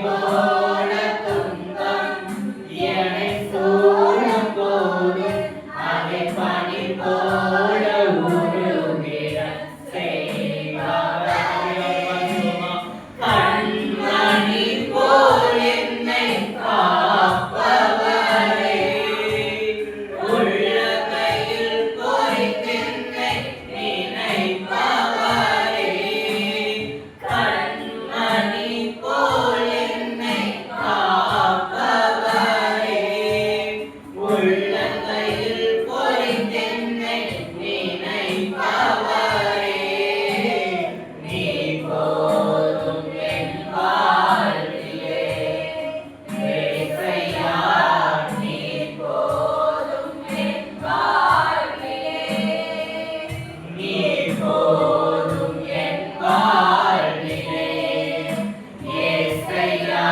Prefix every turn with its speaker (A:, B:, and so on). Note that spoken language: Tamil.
A: போல துன்பம் என்னை சூழும் போது அதை பனி போல உருகிட செய்பவரே. கண்மணி போல் என்னை காப்பவரே, உள்ளங்கையில் பொறித்தென்னை நினைப்பவரே. கண்மணி போல் என்னை காப்பவரே, உள்ளங்கையில் பொறித்தென்னை நினைப்பவரே. நீ போதும் என் வாழ்விலே இயேசையா, நீ போதும் என் வாழ்விலே. நீ போதும் என் வாழ்விலே இயேசையா.